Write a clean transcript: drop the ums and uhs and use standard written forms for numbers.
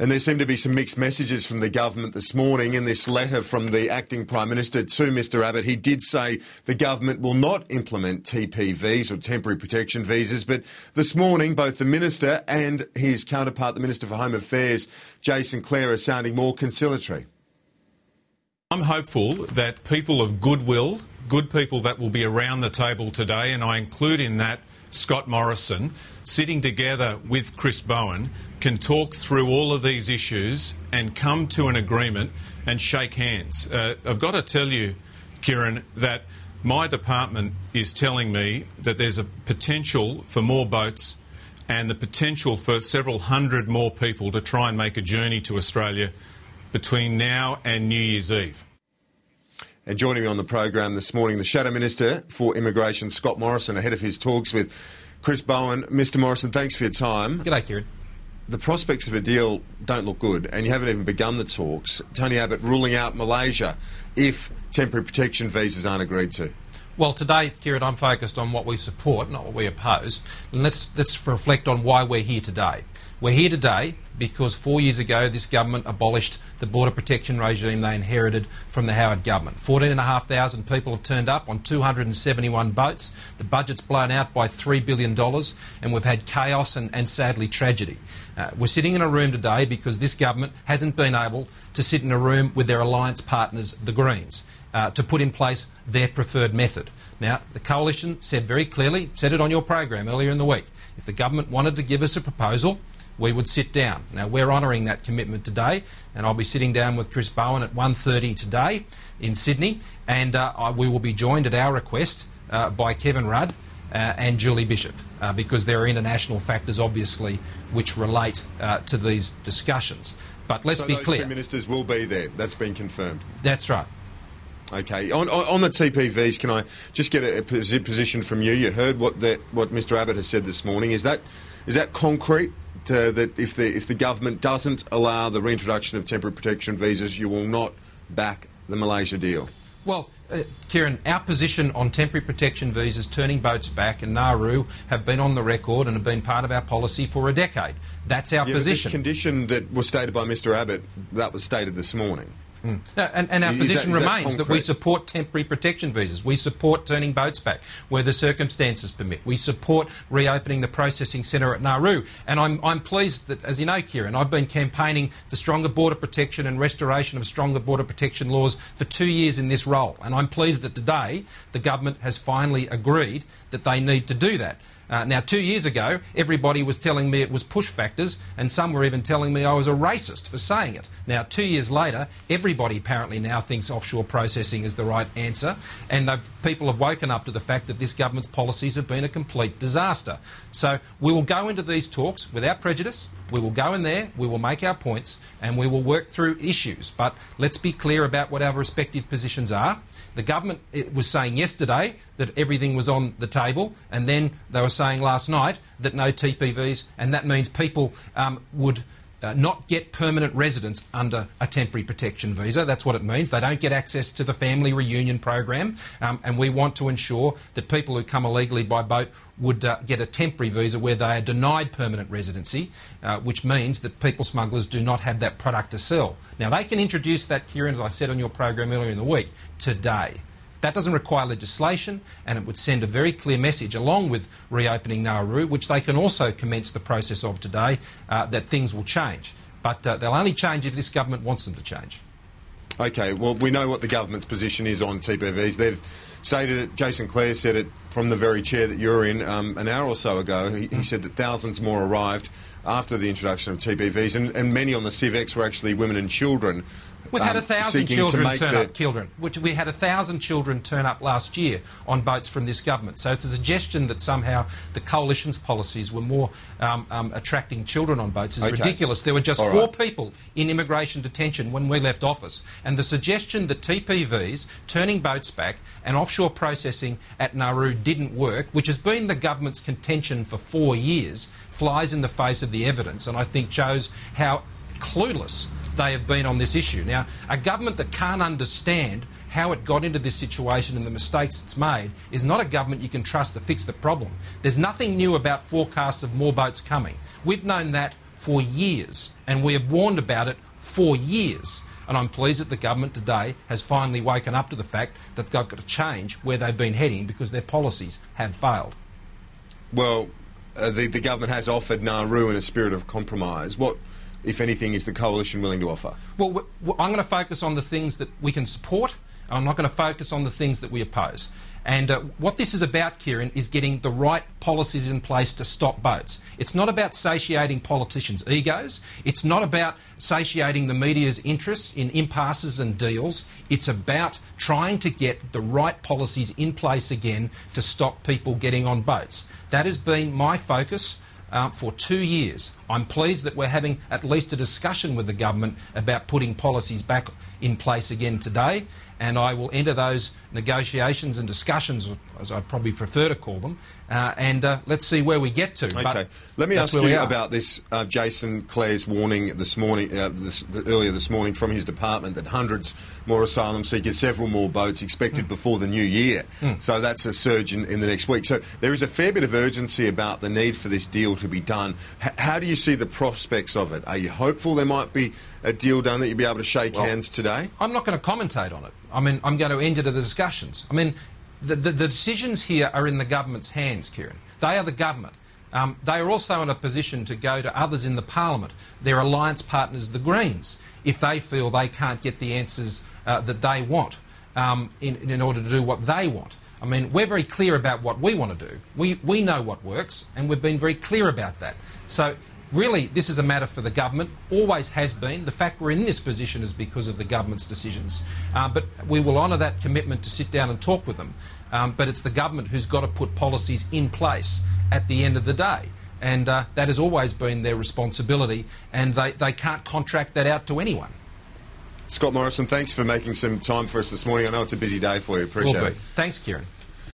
And there seem to be some mixed messages from the government this morning. In this letter from the acting Prime Minister to Mr Abbott, he did say the government will not implement TPVs or temporary protection visas. But this morning, both the Minister and his counterpart, the Minister for Home Affairs, Jason Clare, are sounding more conciliatory. I'm hopeful that people of goodwill, good people that will be around the table today, and I include in that Scott Morrison, sitting together with Chris Bowen, can talk through all of these issues and come to an agreement and shake hands. I've got to tell you, Kieran, that my department is telling me that there's a potential for more boats and the potential for several hundred more people to try and make a journey to Australia between now and New Year's Eve. And joining me on the program this morning, the Shadow Minister for Immigration, Scott Morrison, ahead of his talks with Chris Bowen. Mr Morrison, thanks for your time. G'day, Kieran. The prospects of a deal don't look good, and you haven't even begun the talks. Tony Abbott ruling out Malaysia if temporary protection visas aren't agreed to. Well, today, Kieran, I'm focused on what we support, not what we oppose. And let's reflect on why we're here today. We're here today because 4 years ago this government abolished the border protection regime they inherited from the Howard government. 14,500 people have turned up on 271 boats. The budget's blown out by $3 billion and we've had chaos and sadly tragedy. We're sitting in a room today because this government hasn't been able to sit in a room with their alliance partners, the Greens, to put in place their preferred method. Now, the Coalition said very clearly, said it on your program earlier in the week, if the government wanted to give us a proposal, we would sit down. Now, we're honouring that commitment today, and I'll be sitting down with Chris Bowen at 1:30 today in Sydney, and we will be joined at our request by Kevin Rudd and Julie Bishop, because there are international factors, obviously, which relate to these discussions. But let's be clear. So those two ministers will be there. That's been confirmed. That's right. Okay. On the TPVs, can I just get a position from you? You heard what Mr Abbott has said this morning. Is that concrete? That if the government doesn't allow the reintroduction of temporary protection visas, you will not back the Malaysia deal? Well, Kieran, our position on temporary protection visas, turning boats back and Nauru have been on the record and have been part of our policy for a decade. That's our position. This condition that was stated by Mr Abbott, that was stated this morning. No, and our position remains that we support temporary protection visas. We support turning boats back where the circumstances permit. We support reopening the processing centre at Nauru. And I'm pleased that, as you know, Kieran, I've been campaigning for stronger border protection and restoration of stronger border protection laws for 2 years in this role. And I'm pleased that today the government has finally agreed that they need to do that. Now, 2 years ago, everybody was telling me it was push factors, and some were even telling me I was a racist for saying it. Now, 2 years later, everybody apparently now thinks offshore processing is the right answer, and people have woken up to the fact that this government's policies have been a complete disaster. So we will go into these talks without prejudice. We will go in there, we will make our points, and we will work through issues. But let's be clear about what our respective positions are. The government was saying yesterday that everything was on the table, and then they were saying last night that no TPVs, and that means people would not get permanent residence under a temporary protection visa. That's what it means. They don't get access to the family reunion program, and we want to ensure that people who come illegally by boat would get a temporary visa where they are denied permanent residency, which means that people smugglers do not have that product to sell. Now, they can introduce that, Kieran, as I said on your program earlier in the week, today. That doesn't require legislation, and it would send a very clear message, along with reopening Nauru, which they can also commence the process of today, that things will change. But they'll only change if this government wants them to change. OK, well, we know what the government's position is on TPVs. They've stated it, Jason Clare said it from the very chair that you're in an hour or so ago. He said that thousands more arrived after the introduction of TPVs, and many on the CivX were actually women and children. We've had 1,000 children turn up, we had 1,000 children turn up last year on boats from this government. So it's a suggestion that somehow the Coalition's policies were more attracting children on boats is ridiculous. There were just 4 people in immigration detention when we left office. And the suggestion that TPVs, turning boats back, and offshore processing at Nauru didn't work, which has been the government's contention for 4 years, flies in the face of the evidence, and I think shows how clueless they have been on this issue. Now, a government that can't understand how it got into this situation and the mistakes it's made is not a government you can trust to fix the problem. There's nothing new about forecasts of more boats coming. We've known that for years, and we have warned about it for years. And I'm pleased that the government today has finally woken up to the fact that they've got to change where they've been heading because their policies have failed. Well, the government has offered Nauru in a spirit of compromise. What, if anything, is the coalition willing to offer? Well, I'm going to focus on the things that we can support. I'm not going to focus on the things that we oppose. And what this is about, Kieran, is getting the right policies in place to stop boats. It's not about satiating politicians' egos. It's not about satiating the media's interests in impasses and deals. It's about trying to get the right policies in place again to stop people getting on boats. That has been my focus for 2 years. I'm pleased that we're having at least a discussion with the government about putting policies back in place again today, and I will enter those negotiations and discussions, as I probably prefer to call them, and let's see where we get to. Okay. But let me ask you about this Jason Clare's warning this morning, earlier this morning from his department that hundreds more asylum seekers, several more boats expected before the new year. So that's a surge in the next week. So there is a fair bit of urgency about the need for this deal to be done. How do you see the prospects of it? Are you hopeful there might be a deal done that you'll be able to shake hands today? I'm not going to commentate on it. I mean, I'm going to enter the discussions. I mean, the decisions here are in the government's hands, Kieran. They are the government. They are also in a position to go to others in the parliament, their alliance partners, the Greens, if they feel they can't get the answers that they want in order to do what they want. I mean, we're very clear about what we want to do. We know what works, and we've been very clear about that. So really, this is a matter for the government, always has been. The fact we're in this position is because of the government's decisions. But we will honour that commitment to sit down and talk with them. But it's the government who's got to put policies in place at the end of the day. And that has always been their responsibility, and they can't contract that out to anyone. Scott Morrison, thanks for making some time for us this morning. I know it's a busy day for you. Appreciate it. Thanks, Kieran.